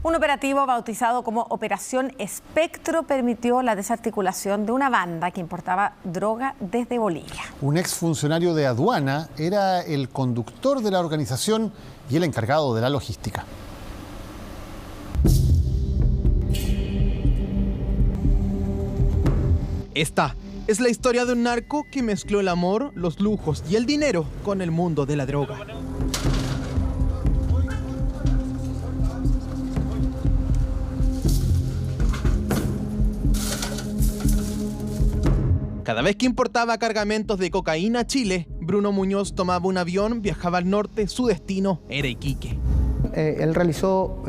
Un operativo bautizado como Operación Espectro permitió la desarticulación de una banda que importaba droga desde Bolivia. Un exfuncionario de aduana era el conductor de la organización y el encargado de la logística. Esta es la historia de un narco que mezcló el amor, los lujos y el dinero con el mundo de la droga. Cada vez que importaba cargamentos de cocaína a Chile, Bruno Muñoz tomaba un avión, viajaba al norte, su destino era Iquique. Él realizó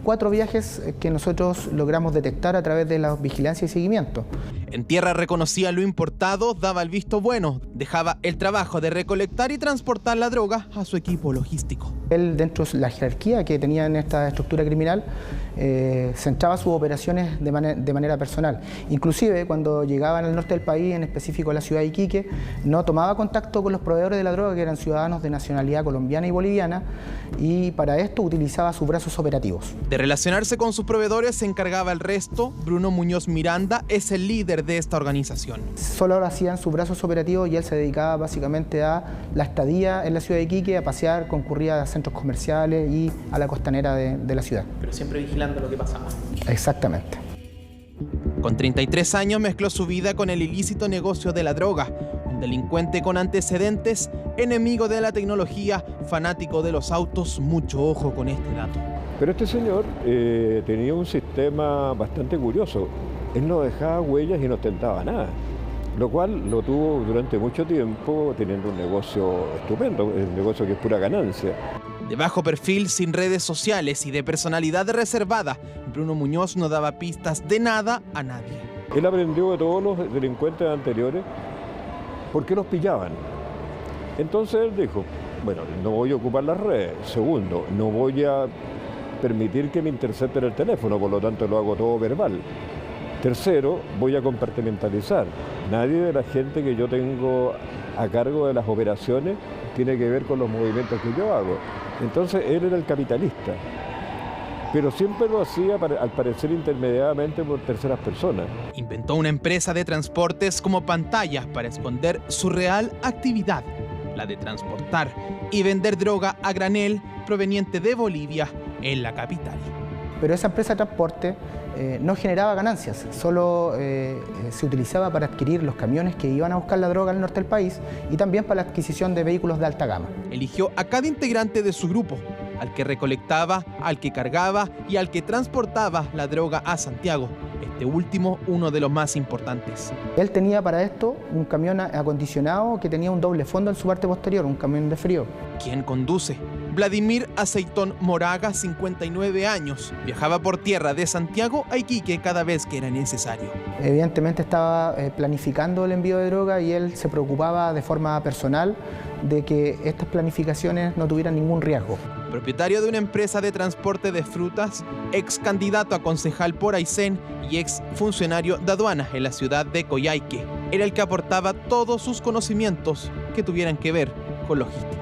4 viajes que nosotros logramos detectar a través de la vigilancia y seguimiento. En tierra reconocía lo importado, daba el visto bueno, dejaba el trabajo de recolectar y transportar la droga a su equipo logístico. Él, dentro de la jerarquía que tenía en esta estructura criminal, centraba sus operaciones de manera personal. Inclusive cuando llegaban al norte del país, en específico a la ciudad de Iquique, no tomaba contacto con los proveedores de la droga, que eran ciudadanos de nacionalidad colombiana y boliviana, y para esto utilizaba sus brazos operativos. De relacionarse con sus proveedores se encargaba el resto. Bruno Muñoz Miranda es el líder de esta organización. Solo lo hacían sus brazos operativos y él se dedicaba básicamente a la estadía en la ciudad de Iquique, a pasear, concurría a centros comerciales y a la costanera de la ciudad. Pero siempre vigilando lo que pasaba. Exactamente. Con 33 años mezcló su vida con el ilícito negocio de la droga. Un delincuente con antecedentes, enemigo de la tecnología, fanático de los autos. Mucho ojo con este dato. Pero este señor tenía un sistema bastante curioso. Él no dejaba huellas y no ostentaba nada, lo cual lo tuvo durante mucho tiempo teniendo un negocio estupendo, un negocio que es pura ganancia. De bajo perfil, sin redes sociales y de personalidad reservada, Bruno Muñoz no daba pistas de nada a nadie. Él aprendió de todos los delincuentes anteriores por qué los pillaban. Entonces él dijo, bueno, no voy a ocupar las redes. Segundo, no voy a permitir que me intercepten el teléfono, por lo tanto lo hago todo verbal. Tercero, voy a compartimentalizar. Nadie de la gente que yo tengo a cargo de las operaciones tiene que ver con los movimientos que yo hago. Entonces él era el capitalista, pero siempre lo hacía al parecer intermediadamente por terceras personas. Inventó una empresa de transportes como pantallas para esconder su real actividad, la de transportar y vender droga a granel proveniente de Bolivia en la capital. Pero esa empresa de transporte no generaba ganancias, solo se utilizaba para adquirir los camiones que iban a buscar la droga al norte del país y también para la adquisición de vehículos de alta gama. Eligió a cada integrante de su grupo, al que recolectaba, al que cargaba y al que transportaba la droga a Santiago. Este último, uno de los más importantes. Él tenía para esto un camión acondicionado que tenía un doble fondo en su parte posterior, un camión de frío. ¿Quién conduce? Vladimir Aceitón Moraga, 59 años. Viajaba por tierra de Santiago a Iquique cada vez que era necesario. Evidentemente estaba planificando el envío de droga y él se preocupaba de forma personal de que estas planificaciones no tuvieran ningún riesgo. Propietario de una empresa de transporte de frutas, ex candidato a concejal por Aysén y ex funcionario de aduanas en la ciudad de Coyhaique. Era el que aportaba todos sus conocimientos que tuvieran que ver con logística.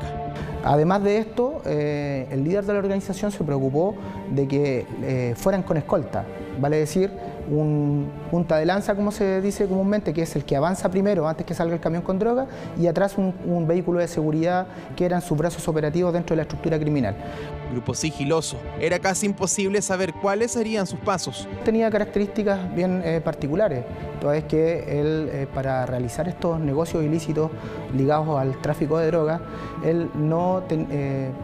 Además de esto, el líder de la organización se preocupó de que fueran con escolta, vale decir, un punta de lanza, como se dice comúnmente, que es el que avanza primero antes que salga el camión con droga, y atrás un vehículo de seguridad que eran sus brazos operativos dentro de la estructura criminal. Grupo sigiloso, era casi imposible saber cuáles serían sus pasos. Tenía características bien particulares, toda vez que él, para realizar estos negocios ilícitos ligados al tráfico de droga, él no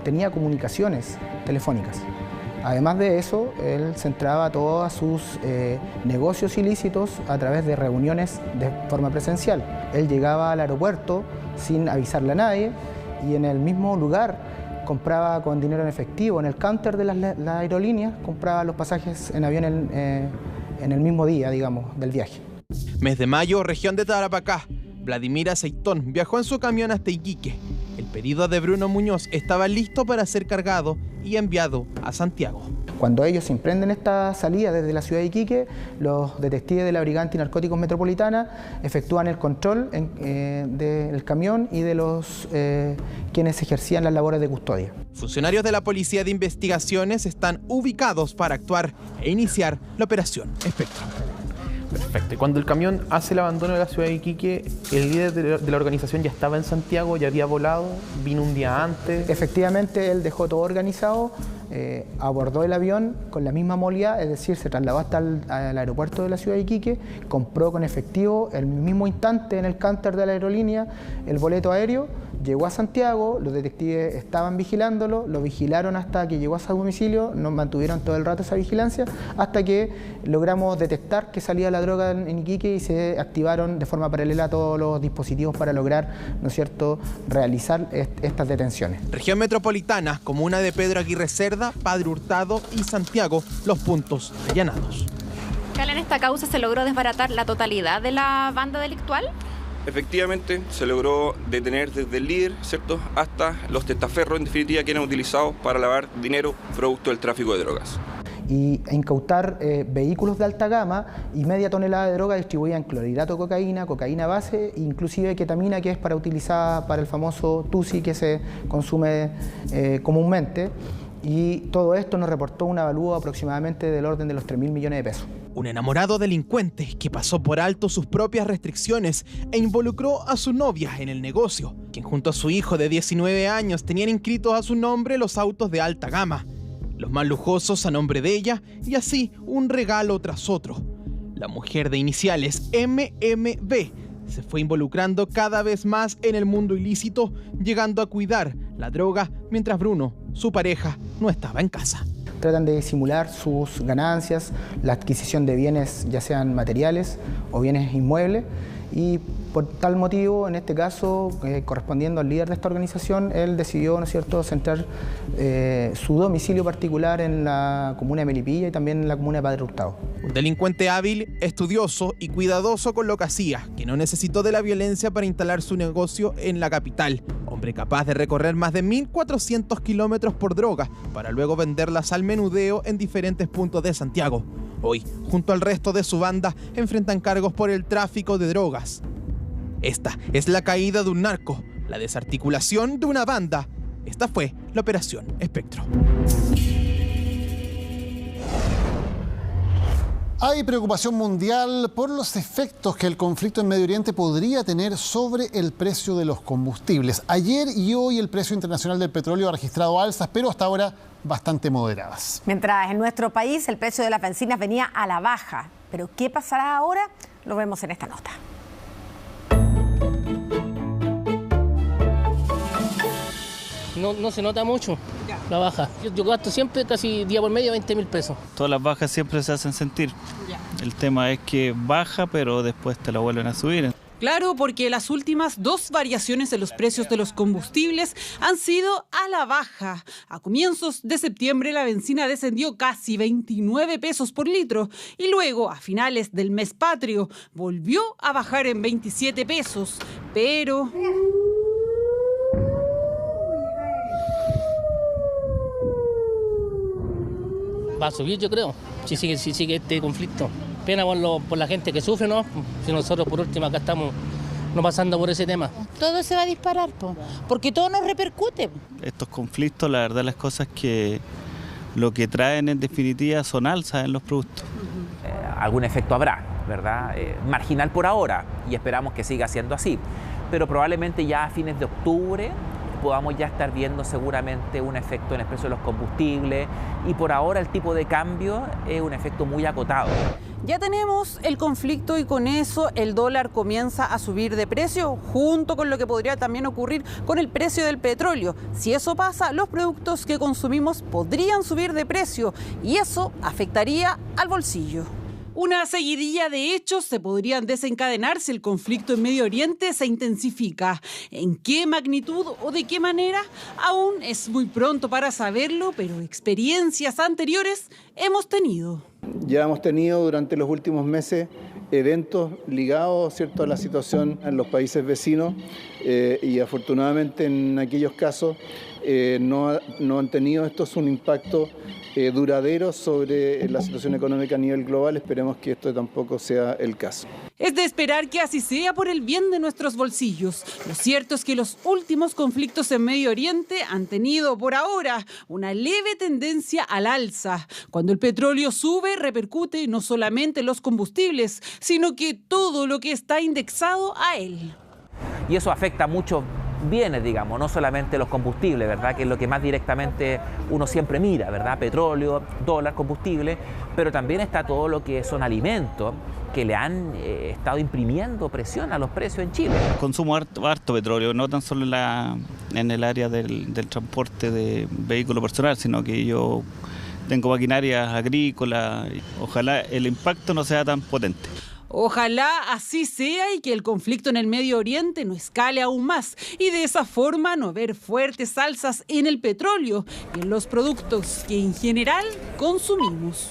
tenía comunicaciones telefónicas. Además de eso, él centraba todos sus negocios ilícitos a través de reuniones de forma presencial. Él llegaba al aeropuerto sin avisarle a nadie y en el mismo lugar compraba con dinero en efectivo, en el counter de las aerolíneas, compraba los pasajes en avión en el mismo día, digamos, del viaje. Mes de mayo, región de Tarapacá. Vladimir Aceitón viajó en su camión hasta Iquique. El pedido de Bruno Muñoz estaba listo para ser cargado y enviado a Santiago. Cuando ellos emprenden esta salida desde la ciudad de Iquique, los detectives de la Brigada Antinarcóticos Metropolitana efectúan el control del camión y de los quienes ejercían las labores de custodia. Funcionarios de la Policía de Investigaciones están ubicados para actuar e iniciar la operación Espectro. Perfecto. Y cuando el camión hace el abandono de la ciudad de Iquique, ¿el líder de la organización ya estaba en Santiago, ya había volado, vino un día antes? Efectivamente, él dejó todo organizado, abordó el avión con la misma movilidad, es decir, se trasladó hasta el aeropuerto de la ciudad de Iquique, compró con efectivo el mismo instante en el counter de la aerolínea el boleto aéreo, llegó a Santiago, los detectives estaban vigilándolo, lo vigilaron hasta que llegó a su domicilio, nos mantuvieron todo el rato esa vigilancia, hasta que logramos detectar que salía la droga en Iquique y se activaron de forma paralela todos los dispositivos para lograr, ¿no es cierto?, realizar estas detenciones. Región Metropolitana, comuna de Pedro Aguirre Cerda, Padre Hurtado y Santiago, los puntos allanados. En esta causa se logró desbaratar la totalidad de la banda delictual. Efectivamente, se logró detener desde el líder, ¿cierto?, hasta los testaferros, en definitiva, que eran utilizados para lavar dinero producto del tráfico de drogas. Y incautar vehículos de alta gama y media tonelada de droga distribuida en clorhidrato de cocaína, cocaína base, inclusive ketamina, que es utilizada para el famoso tusi que se consume comúnmente. Y todo esto nos reportó un avalúo aproximadamente del orden de los 3.000 millones de pesos. Un enamorado delincuente que pasó por alto sus propias restricciones e involucró a su novia en el negocio, quien junto a su hijo de 19 años tenían inscritos a su nombre los autos de alta gama, los más lujosos a nombre de ella y así un regalo tras otro. La mujer de iniciales MMB se fue involucrando cada vez más en el mundo ilícito, llegando a cuidar la droga mientras Bruno, su pareja, no estaba en casa. Tratan de disimular sus ganancias, la adquisición de bienes, ya sean materiales o bienes inmuebles, y por tal motivo, en este caso, correspondiendo al líder de esta organización, él decidió, ¿no es cierto?, centrar su domicilio particular en la comuna de Melipilla y también en la comuna de Padre Hurtado. Un delincuente hábil, estudioso y cuidadoso con lo que hacía, que no necesitó de la violencia para instalar su negocio en la capital. Hombre capaz de recorrer más de 1.400 kilómetros por droga para luego venderlas al menudeo en diferentes puntos de Santiago. Hoy, junto al resto de su banda, enfrentan cargos por el tráfico de drogas. Esta es la caída de un narco, la desarticulación de una banda. Esta fue la Operación Espectro. Hay preocupación mundial por los efectos que el conflicto en Medio Oriente podría tener sobre el precio de los combustibles. Ayer y hoy el precio internacional del petróleo ha registrado alzas, pero hasta ahora bastante moderadas. Mientras en nuestro país el precio de las bencinas venía a la baja. ¿Pero qué pasará ahora? Lo vemos en esta nota. No se nota mucho la baja. Yo gasto siempre casi día por medio 20.000 pesos. Todas las bajas siempre se hacen sentir. El tema es que baja, pero después te la vuelven a subir. Claro, porque las últimas dos variaciones de los precios de los combustibles han sido a la baja. A comienzos de septiembre la benzina descendió casi 29 pesos por litro y luego a finales del mes patrio volvió a bajar en 27 pesos. Pero va a subir, yo creo, si sigue este conflicto. Pena por la gente que sufre, ¿no? Si nosotros por último acá estamos no pasando por ese tema. Todo se va a disparar, porque todo nos repercute. Estos conflictos, la verdad, las cosas que lo que traen en definitiva son alzas en los productos. Algún efecto habrá, ¿verdad? Marginal por ahora, y esperamos que siga siendo así. Pero probablemente ya a fines de octubre podamos ya estar viendo seguramente un efecto en el precio de los combustibles, y por ahora el tipo de cambio es un efecto muy acotado. ya tenemos el conflicto y con eso el dólar comienza a subir de precio, junto con lo que podría también ocurrir con el precio del petróleo. Si eso pasa, los productos que consumimos podrían subir de precio y eso afectaría al bolsillo. Una seguidilla de hechos se podrían desencadenar si el conflicto en Medio Oriente se intensifica. ¿En qué magnitud o de qué manera? Aún es muy pronto para saberlo, pero experiencias anteriores hemos tenido. Ya hemos tenido durante los últimos meses eventos ligados, ¿cierto?, a la situación en los países vecinos y afortunadamente en aquellos casos no han tenido estos un impacto duradero sobre la situación económica a nivel global. Esperemos que esto tampoco sea el caso. Es de esperar que así sea por el bien de nuestros bolsillos. Lo cierto es que los últimos conflictos en Medio Oriente han tenido, por ahora, una leve tendencia al alza. Cuando el petróleo sube, repercute no solamente en los combustibles, sino que todo lo que está indexado a él. Y eso afecta a muchos bienes, digamos, no solamente los combustibles, ¿verdad?, que es lo que más directamente uno siempre mira, ¿verdad?, petróleo, dólar, combustible, pero también está todo lo que son alimentos que le han estado imprimiendo presión a los precios en Chile. Consumo harto petróleo, no tan solo en el área del transporte de vehículo personal, sino que yo tengo maquinaria agrícola. Ojalá el impacto no sea tan potente. Ojalá así sea y que el conflicto en el Medio Oriente no escale aún más y de esa forma no ver fuertes alzas en el petróleo y en los productos que en general consumimos.